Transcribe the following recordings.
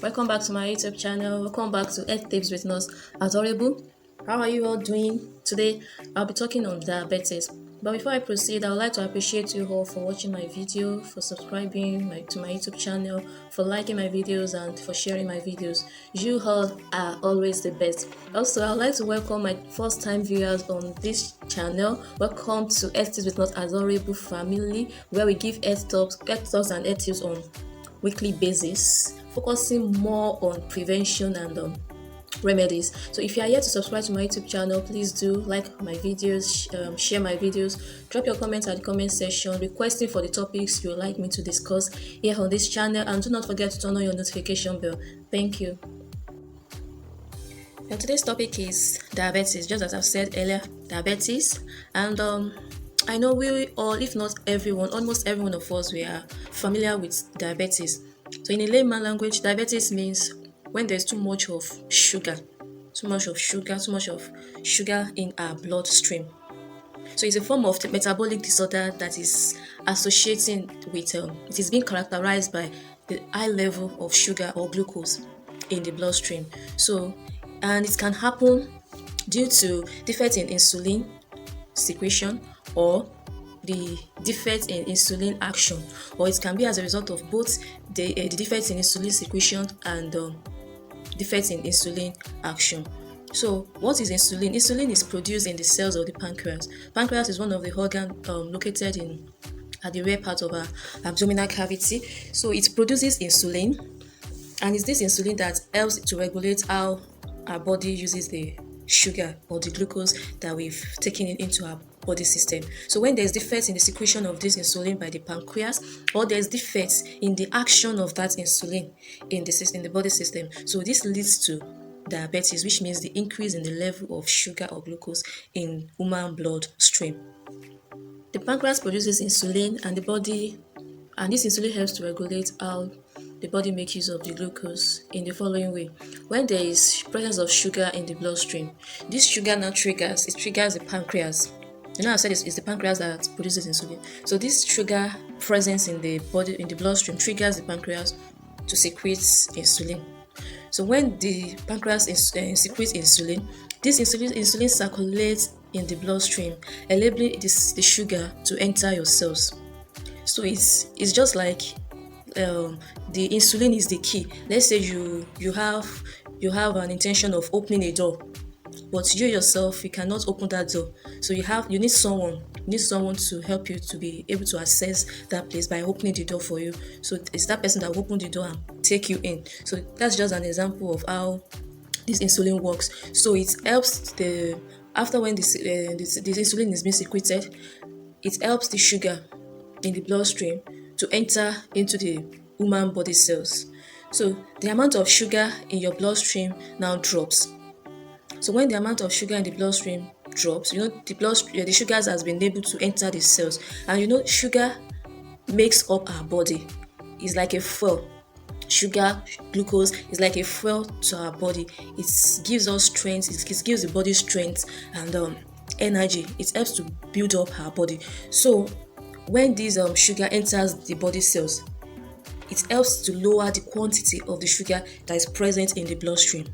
Welcome back to my YouTube channel. Welcome back to Health Tips with Nurse Adorable. How are you all doing? Today, I'll be talking on diabetes. But before I proceed, I would like to appreciate you all for watching my video, for subscribing to my YouTube channel, for liking my videos, and for sharing my videos. You all are always the best. Also, I would like to welcome my first-time viewers on this channel. Welcome to Health Tips with Nurse Adorable family, where we give health talks and health tips on weekly basis, focusing more on prevention and remedies. So if you are yet to subscribe to my YouTube channel, please do like my videos, share my videos, drop your comments at the comment section requesting for the topics you would like me to discuss here on this channel, and do not forget to turn on your notification bell. Thank you. Now today's topic is diabetes, just as I've said earlier, diabetes. And I know we all, if not everyone, almost every one of us, we are familiar with diabetes. So in a layman language, diabetes means when there's too much of sugar in our bloodstream. So it's a form of the metabolic disorder that is associating with, it is being characterized by the high level of sugar or glucose in the bloodstream. So, and it can happen due to defect in insulin secretion or the defect in insulin action, or it can be as a result of both the defect in insulin secretion and defect in insulin action. So what is insulin? Insulin is produced in the cells of the pancreas. Pancreas is one of the organs located at the rear part of our abdominal cavity. So it produces insulin, and it's this insulin that helps to regulate how our body uses the sugar or the glucose that we've taken into our body system. So when there's defects in the secretion of this insulin by the pancreas, or there's defects in the action of that insulin in the body system, so this leads to diabetes, which means the increase in the level of sugar or glucose in human bloodstream. The pancreas produces insulin, and this insulin helps to regulate how the body makes use of the glucose in the following way. When there is presence of sugar in the bloodstream, this sugar now triggers the pancreas. I said it's the pancreas that produces insulin. So this sugar presence in the bloodstream triggers the pancreas to secrete insulin. So when the pancreas secretes insulin, this insulin circulates in the bloodstream, enabling the sugar to enter your cells. So it's just like the insulin is the key. Let's say you have an intention of opening a door, but you yourself, you cannot open that door. So you need someone to help you to be able to access that place by opening the door for you. So it's that person that will open the door and take you in. So that's just an example of how this insulin works. So it helps after when this insulin is being secreted, it helps the sugar in the bloodstream to enter into the human body cells. So the amount of sugar in your bloodstream now drops. So when the amount of sugar in the bloodstream drops, the sugars has been able to enter the cells, and sugar makes up our body. It's like a fuel. Sugar, glucose is like a fuel to our body. It gives us strength. It gives the body strength and energy. It helps to build up our body. So when this sugar enters the body cells, it helps to lower the quantity of the sugar that is present in the bloodstream.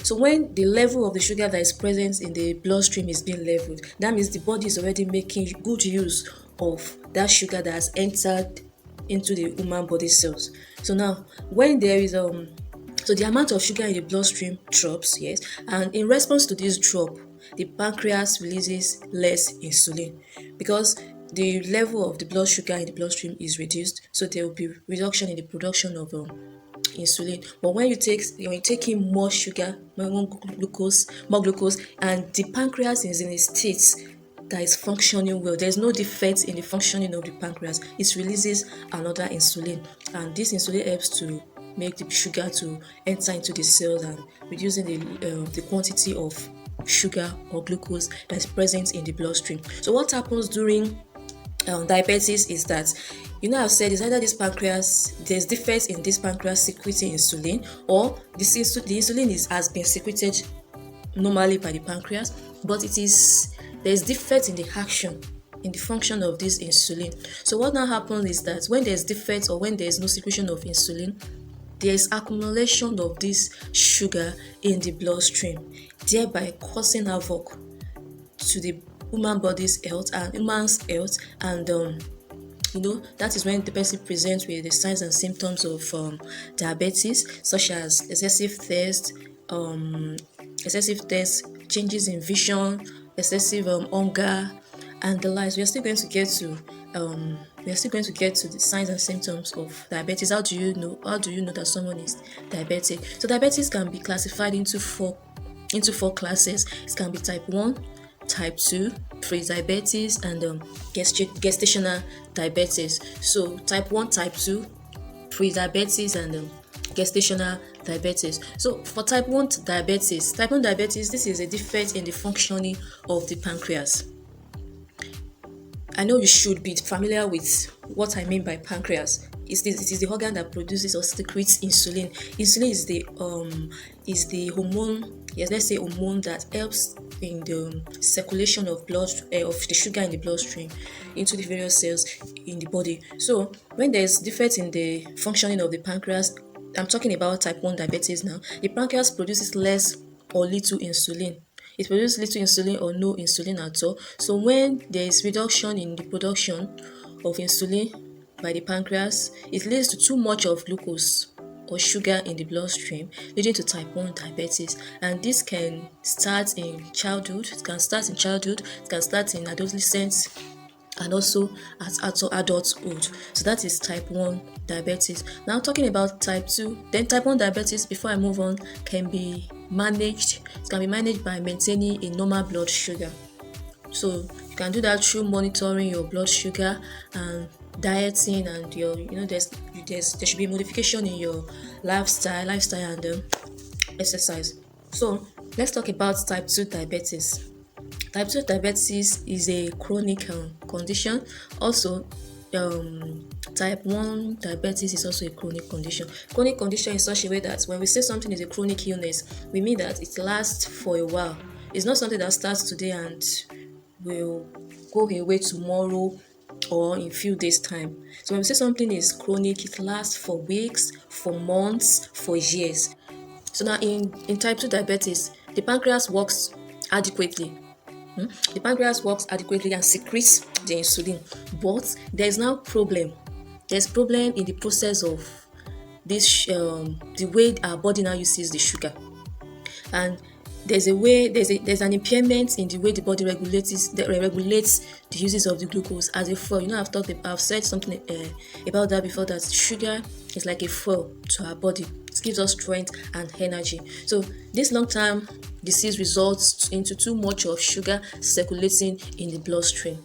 So when the level of the sugar that is present in the bloodstream is being leveled, that means the body is already making good use of that sugar that has entered into the human body cells. So now when there is so the amount of sugar in the bloodstream drops, yes, and in response to this drop, the pancreas releases less insulin because the level of the blood sugar in the bloodstream is reduced, so there will be reduction in the production of insulin. But when you're taking more sugar, more glucose, and the pancreas is in a state that is functioning well, there's no defect in the functioning of the pancreas, it releases another insulin, and this insulin helps to make the sugar to enter into the cells and reducing the quantity of sugar or glucose that is present in the bloodstream. So what happens during diabetes is that, I've said it's either there's defects in this pancreas secreting insulin, or the insulin has been secreted normally by the pancreas, but there's defect in the action, in the function of this insulin. So what now happens is that when there's defect or when there's no secretion of insulin, there's accumulation of this sugar in the bloodstream, thereby causing havoc to the human body's health and human's health. And that is when the person presents with the signs and symptoms of diabetes, such as excessive thirst, changes in vision, excessive hunger, and the likes. We are still going to get to the signs and symptoms of diabetes. How do you know that someone is diabetic? So diabetes can be classified into four classes. It can be type 1, type 2, pre-diabetes, and gestational diabetes. So type 1, type 2, pre-diabetes, and gestational diabetes. So for type 1 diabetes, this is a defect in the functioning of the pancreas. I know you should be familiar with what I mean by pancreas. It is the organ that produces or secretes insulin. Insulin is the hormone, yes, let's say hormone, that helps in the circulation of the sugar in the bloodstream into the various cells in the body. So when there's defect in the functioning of the pancreas, I'm talking about type 1 diabetes now, the pancreas produces less or little insulin. It produces little insulin or no insulin at all. So when there is reduction in the production of insulin by the pancreas, it leads to too much of glucose or sugar in the bloodstream, leading to type 1 diabetes. And this can start in childhood, it can start in adolescence, and also at adulthood. So that is type 1 diabetes. Now talking about type 2, then type 1 diabetes, before I move on, can be managed. It can be managed by maintaining a normal blood sugar. So you can do that through monitoring your blood sugar and dieting, and your there should be a modification in your lifestyle and exercise. So let's talk about type 2 diabetes. Type 2 diabetes is a chronic condition. Also, type 1 diabetes is also a chronic condition. Chronic condition in such a way that when we say something is a chronic illness, we mean that it lasts for a while. It's not something that starts today and will go away tomorrow or in few days' time. So when we say something is chronic, it lasts for weeks, for months, for years. So now in type 2 diabetes, the pancreas works adequately. The pancreas works adequately and secretes the insulin, but there is now problem. There's problem in the process of this, the way our body now uses the sugar, and there's an impairment in the way the body regulates the uses of the glucose as a fuel. I've said something about that before, that sugar is like a fuel to our body. It gives us strength and energy. So this long-term disease results into too much of sugar circulating in the bloodstream.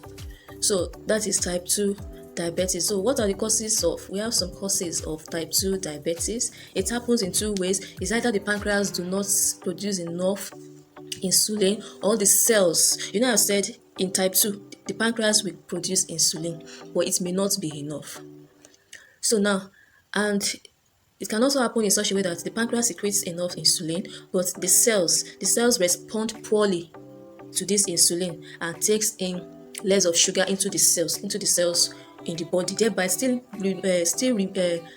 So that is type 2 diabetes. So what are the causes of? We have some causes of type 2 diabetes. It happens in two ways. It's either the pancreas do not produce enough insulin, or the cells. I've said in type 2, the pancreas will produce insulin, but it may not be enough. So now, and it can also happen in such a way that the pancreas secretes enough insulin, but the cells respond poorly to this insulin and takes in less of sugar into the cells in the body, thereby still leaving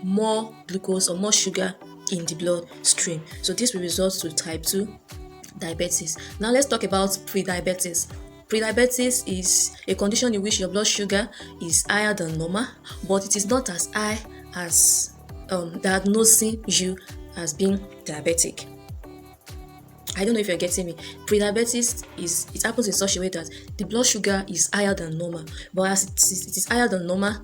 more glucose or more sugar in the bloodstream. So this will result to type 2 diabetes. Now let's talk about pre-diabetes. Pre-diabetes is a condition in which your blood sugar is higher than normal, but it is not as high as diagnosing you as being diabetic. I don't know if you're getting me. Pre-diabetes it happens in such a way that the blood sugar is higher than normal, but as it is higher than normal,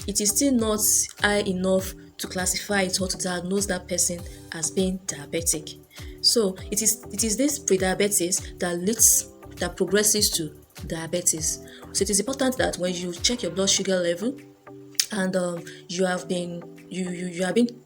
it is still not high enough to classify it or to diagnose that person as being diabetic. So it is this pre-diabetes that progresses to diabetes. So it is important that when you check your blood sugar level and you have been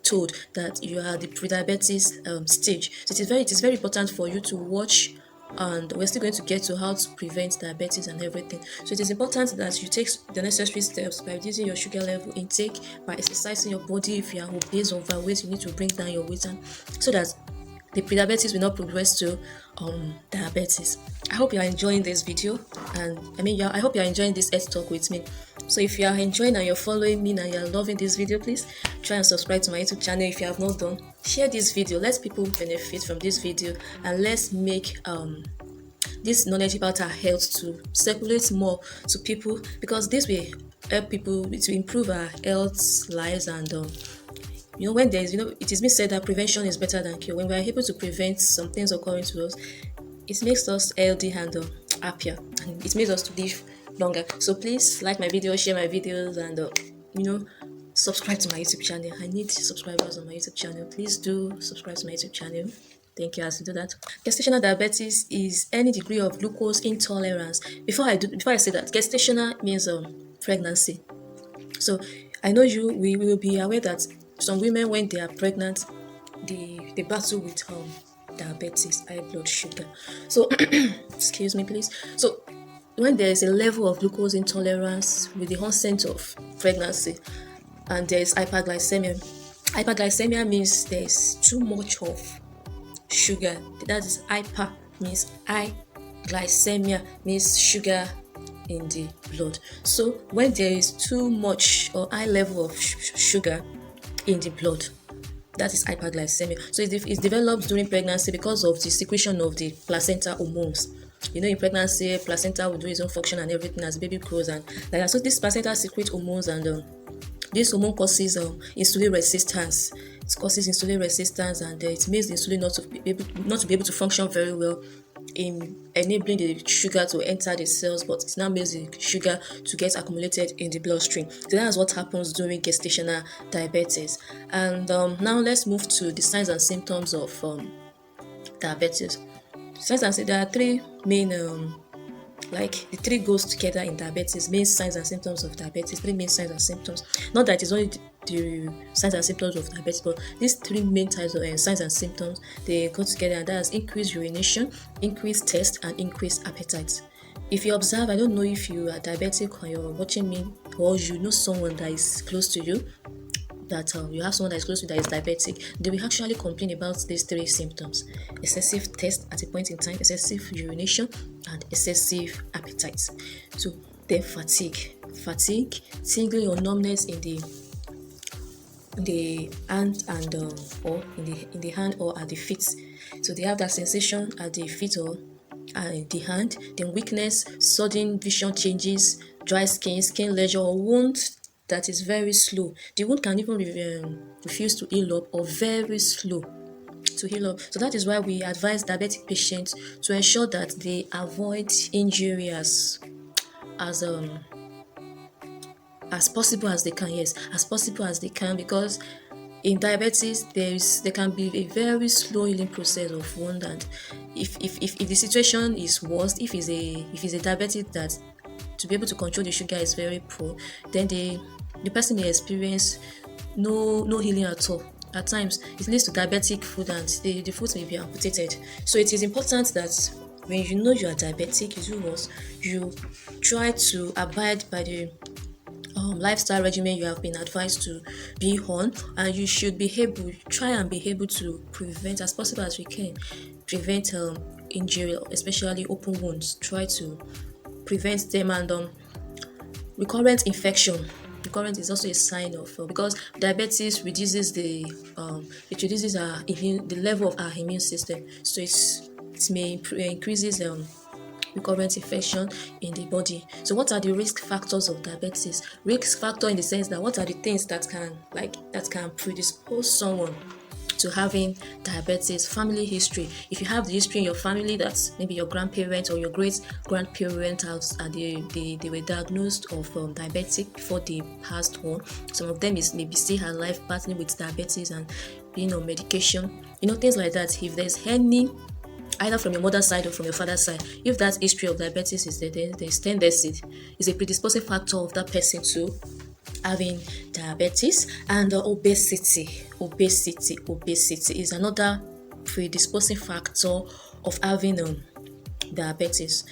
told that you are the pre-diabetes stage, so it is very important for you to watch, and we're still going to get to how to prevent diabetes and everything. So it is important that you take the necessary steps by reducing your sugar level intake, by exercising your body. If you are obese or overweight, you need to bring down your weight, and so that the pre-diabetes will not progress to diabetes. I hope you are enjoying this video, and I hope you are enjoying this health talk with me. So if you are enjoying and you're following me and you're loving this video, please try and subscribe to my YouTube channel if you have not done. Share this video, let people benefit from this video, and let's make this knowledge about our health to circulate more to people, because this will help people to improve our health lives. And when there's it is been said that prevention is better than cure. When we are able to prevent some things occurring to us, it makes us healthy and happier, and it makes us to live longer. So please like my video, share my videos, and subscribe to my YouTube channel. I need subscribers on my YouTube channel. Please do subscribe to my YouTube channel. Thank you as you do that. Gestational diabetes is any degree of glucose intolerance. Before I say that, gestational means pregnancy. So I know we will be aware that some women, when they are pregnant, they battle with diabetes, high blood sugar. So excuse me, please. So when there is a level of glucose intolerance with the onset of pregnancy, and there is hyperglycemia means there is too much of sugar. That is hyper means high, glycemia means sugar in the blood. So when there is too much or high level of sugar in the blood, that is hyperglycemia. So it's developed during pregnancy because of the secretion of the placenta hormones. In pregnancy, placenta will do its own function and everything as baby grows, and like that. So this placenta secrete hormones, and this hormone causes insulin resistance. It causes insulin resistance, and it makes the insulin not to be able to function very well in enabling the sugar to enter the cells, but it now makes the sugar to get accumulated in the bloodstream. So that's what happens during gestational diabetes. And now let's move to the signs and symptoms of diabetes. There are three main the three goes together in diabetes, main signs and symptoms of diabetes, three main signs and symptoms. Not that it's only the signs and symptoms of diabetes, but these three main types of signs and symptoms, they go together, and that's increased urination, increased thirst, and increased appetite. If you observe, I don't know if you are diabetic or you're watching me, or you know someone that is close to you, that you have someone that is close to you that is diabetic, they will actually complain about these three symptoms: excessive thirst at a point in time, excessive urination, and excessive appetite. So then fatigue, tingling or numbness in the hand and or in the hand or at the feet. So they have that sensation at the feet or the hand. Then weakness, sudden vision changes, dry skin lesion, or wound that is very slow. The wound can even refuse to heal up, or very slow to heal up. So that is why we advise diabetic patients to ensure that they avoid injury as possible as they can. Yes, as possible as they can, because in diabetes there can be a very slow healing process of wound, and if the situation is worse, if it's a diabetic that to be able to control the sugar is very poor, then the person may experience no healing at all. At times it leads to diabetic foot, and the foot may be amputated. So it is important that when you know you are diabetic, you try to abide by the lifestyle regimen you have been advised to be on, and you should try and be able to prevent as possible as we can, prevent injury, especially open wounds. Try to prevent them. And recurrent infection. Recurrent is also a sign of because diabetes reduces the level of our immune system, so it may increases recurrent infection in the body. So what are the risk factors of diabetes? Risk factor in the sense that what are the things that can predispose someone to having diabetes? Family history. If you have the history in your family that maybe your grandparents or your great grandparents they were diagnosed of diabetic before they passed on. Some of them is maybe still alive battling with diabetes and being on medication, things like that. If there's any, either from your mother's side or from your father's side, if that history of diabetes is there, then there's tendency, is a predisposing factor of that person to having diabetes. And obesity is another predisposing factor of having diabetes.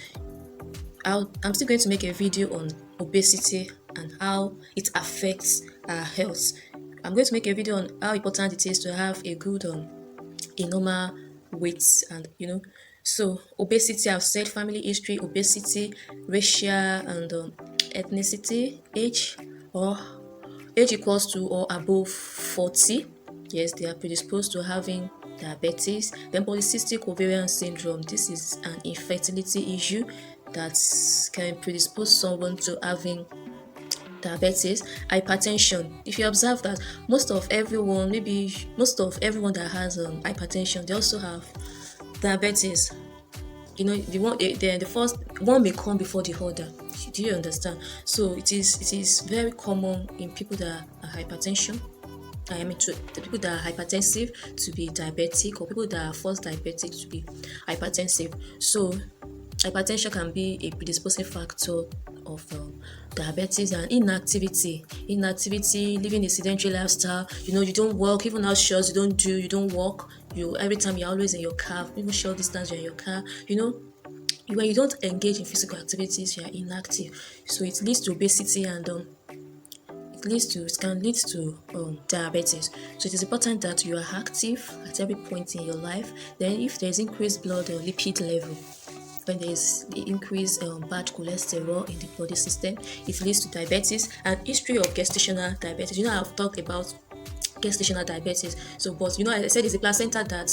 I'm still going to make a video on obesity and how it affects our health. I'm going to make a video on how important it is to have a good normal weight, and so obesity, I've said family history, obesity, racial and ethnicity, age, or age equals to or above 40. Yes, they are predisposed to having diabetes. Then polycystic ovarian syndrome, this is an infertility issue that can predispose someone to having diabetes. Hypertension, if you observe that most of everyone that has hypertension, they also have diabetes. The first one may come before the other. Do you understand? So it is very common in people that are hypertension. I mean, to the people that are hypertensive to be diabetic, or people that are first diabetic to be hypertensive. So hypertension can be a predisposing factor of diabetes. And inactivity, living a sedentary lifestyle. You don't work, even out short, you don't walk. Every time you're always in your car, even short distance you're in your car. When you don't engage in physical activities, you are inactive. So it leads to obesity, and it can lead to diabetes. So it is important that you are active at every point in your life. Then if there's increased blood or lipid level, when there is the increased bad cholesterol in the body system, it leads to diabetes. And history of gestational diabetes, I've talked about gestational diabetes. So, but I said it's the placenta that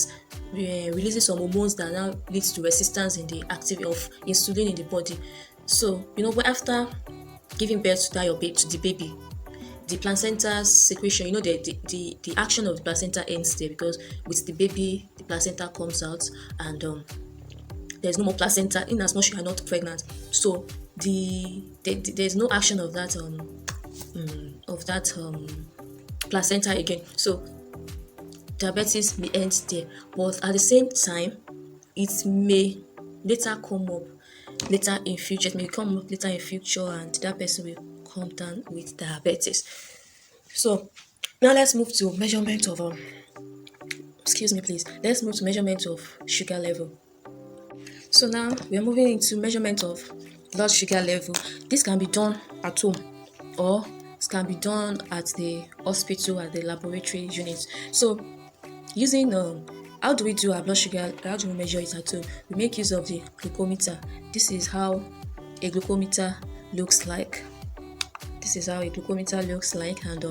releases some hormones that now leads to resistance in the activity of insulin in the body. So, after giving birth to the baby, the placenta's secretion, the action of the placenta ends there, because with the baby, the placenta comes out, and there's no more placenta in as much as you are not pregnant. So there's no action of that placenta again. So diabetes may end there, but at the same time, it may later come up later in future. It may come up later in future, and that person will come down with diabetes. So now let's move to measurement of Let's move to measurement of sugar level. So now we are moving into measurement of blood sugar level. This can be done at home, or it can be done at the hospital, at the laboratory unit. So using how do we do our blood sugar? How do we measure it at home? We make use of the glucometer. This is how a glucometer looks like. And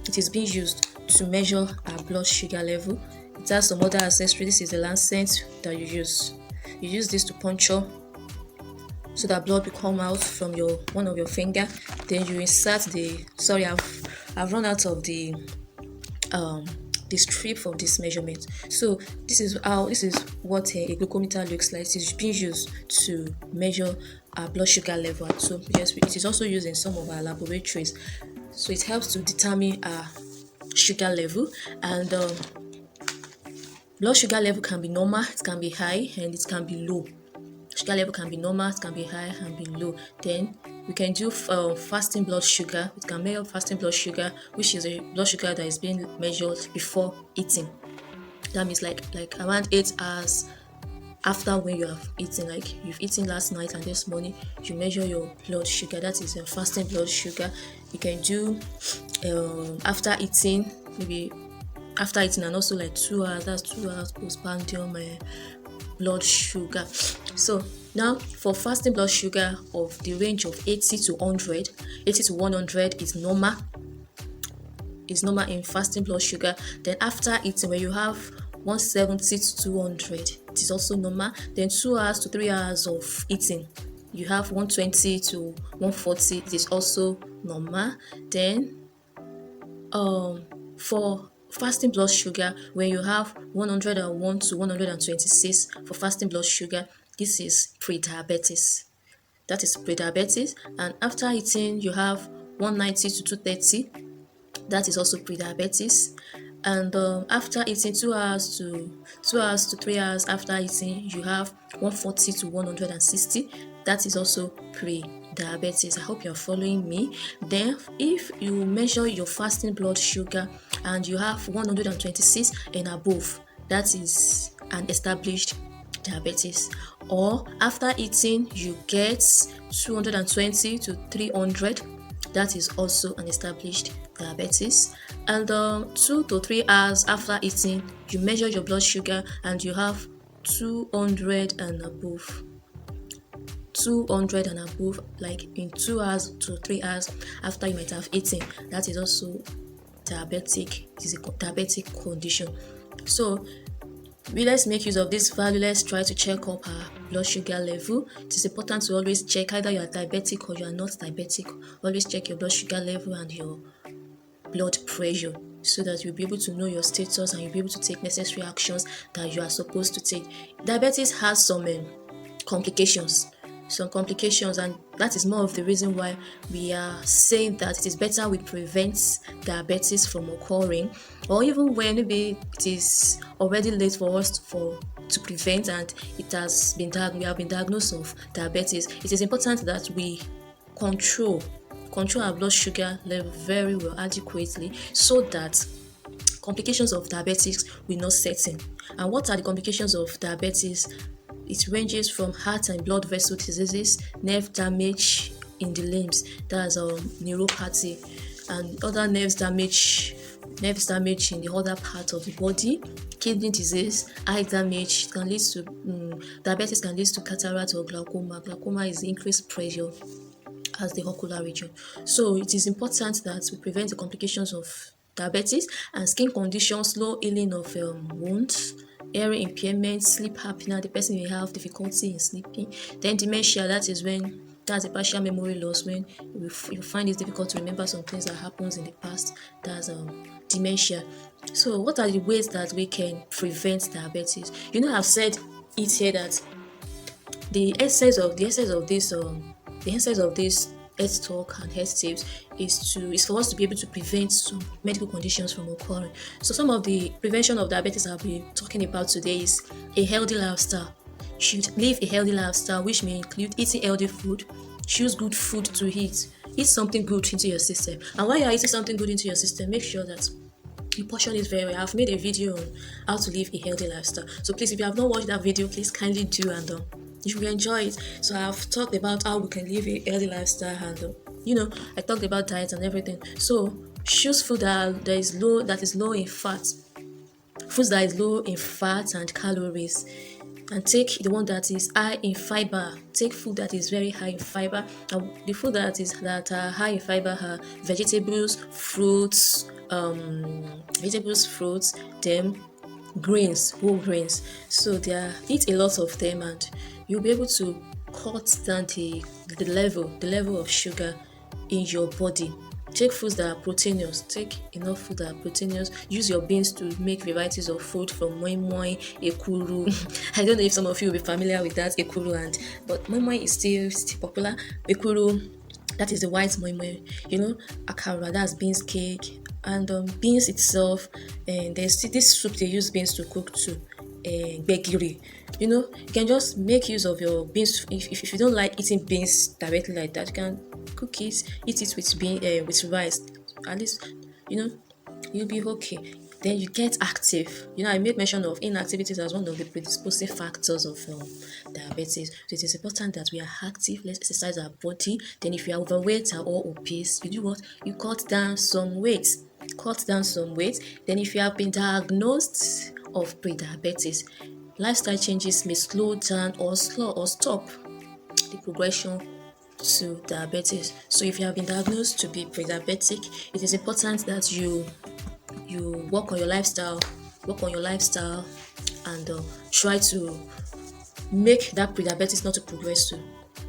it is being used to measure our blood sugar level. It has some other accessory. This is the lancet that you use. You use this to puncture so that blood will come out from one of your finger. Then you insert I've run out of the strip of this measurement. So this is what a glucometer looks like. It is being used to measure our blood sugar level at home. Yes, it is also used in some of our laboratories. So it helps to determine our sugar level. And blood sugar level can be normal, it can be high, and it can be low. Sugar level can be normal, it can be high, and be low. Then we can do fasting blood sugar. It can measure fasting blood sugar, which is a blood sugar that is being measured before eating. That means like around 8 hours after when you have eaten, like you've eaten last night and this morning, you measure your blood sugar. That is a fasting blood sugar. You can do after eating, maybe after eating, and also like 2 hours. That's 2 hours postprandial blood sugar. So now for fasting blood sugar of the range of 80 to 100 is normal. Is normal in fasting blood sugar. Then after eating, when you have 170 to 200, it is also normal. Then 2 hours to 3 hours of eating, you have 120 to 140, it is also normal. Then for fasting blood sugar, when you have 101 to 126 for fasting blood sugar, this is pre-diabetes. That is pre-diabetes. And after eating, you have 190 to 230. That is also pre-diabetes. And after eating 2 hours to 3 hours after eating, you have 140 to 160. That is also pre-diabetes. I hope you're following me. Then if you measure your fasting blood sugar and you have 126 and above, that is an established diabetes. Or after eating you get 220 to 300, that is also an established diabetes. And 2 to 3 hours after eating, you measure your blood sugar and you have 200 and above. 200 and above, like in 2 hours to 3 hours after you might have eaten. That is also diabetic. It is a diabetic condition. So let's make use of this value. Let's try to check up our blood sugar level. It is important to always check either you are diabetic or you are not diabetic. Always check your blood sugar level and your blood pressure, so that you'll be able to know your status and you'll be able to take necessary actions that you are supposed to take. Diabetes has some complications, and that is more of the reason why we are saying that it is better we prevent diabetes from occurring, or even when maybe it is already late for us to prevent and it has been we have been diagnosed of diabetes. It is important that we control our blood sugar level very well, adequately, so that complications of diabetes will not set in. And what are the complications of diabetes? It ranges from heart and blood vessel diseases, nerve damage in the limbs, that's neuropathy, and other nerves damage in the other part of the body, kidney disease, eye damage. Can lead to diabetes can lead to cataract or glaucoma. Glaucoma is increased pressure as the ocular region. So it is important that we prevent the complications of diabetes and skin conditions, slow healing of wounds, hearing impairment, sleep apnea. The person will have difficulty in sleeping. Then dementia, that's a partial memory loss, when you find it difficult to remember some things that happens in the past. That's dementia. So what are the ways that we can prevent diabetes? I've said it here that the essence of this health talk and health tips is for us to be able to prevent some medical conditions from occurring. So some of the prevention of diabetes I'll be talking about today is a healthy lifestyle. You should live a healthy lifestyle, which may include eating healthy food. Choose good food to eat. Eat something good into your system. And while you're eating something good into your system, make sure that you portion it very well. I've made a video on how to live a healthy lifestyle. So please, if you have not watched that video, please kindly do, and you will enjoy it. So I've talked about how we can live a healthy lifestyle, and I talked about diet and everything. So choose food that is low in fat. Foods that is low in fat and calories, and take the one that is high in fiber. Take food that is very high in fiber. And the food that are high in fiber are vegetables, fruits, then grains, whole grains. So eat a lot of them, and you'll be able to cut down the level of sugar in your body. Take foods that are proteinous. Take enough food that are proteinous. Use your beans to make varieties of food, from moi moi, ekuru. I don't know if some of you will be familiar with that, ekuru, but moi moi is still popular. Ekuru, that is the white moi moi. Akara, that's beans cake, and beans itself. And there's this soup they use beans to cook too. Gbegiri. You can just make use of your beans. If you don't like eating beans directly like that, you can cook it, eat it with rice. At least you'll be okay. Then you get active. I made mention of inactivities as one of the predisposing factors of diabetes. So it is important that we are active. Let's exercise our body. Then if you are overweight or obese, you do what? You cut down some weight. Then if you have been diagnosed of pre-diabetes, lifestyle changes may slow down or stop the progression to diabetes. So if you have been diagnosed to be pre-diabetic, it is important that you work on your lifestyle and try to make that pre-diabetes not to progress to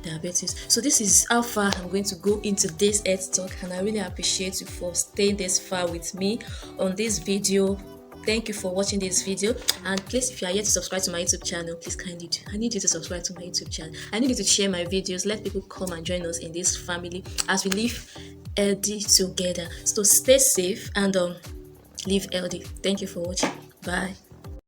diabetes. So this is how far I'm going to go into this health talk, and I really appreciate you for staying this far with me on this video. Thank you for watching this video, and please, if you are yet to subscribe to my YouTube channel, please kindly do. I need you to subscribe to my YouTube channel. I need you to share my videos. Let people come and join us in this family as we live healthy together. So stay safe and live healthy. Thank you for watching. Bye.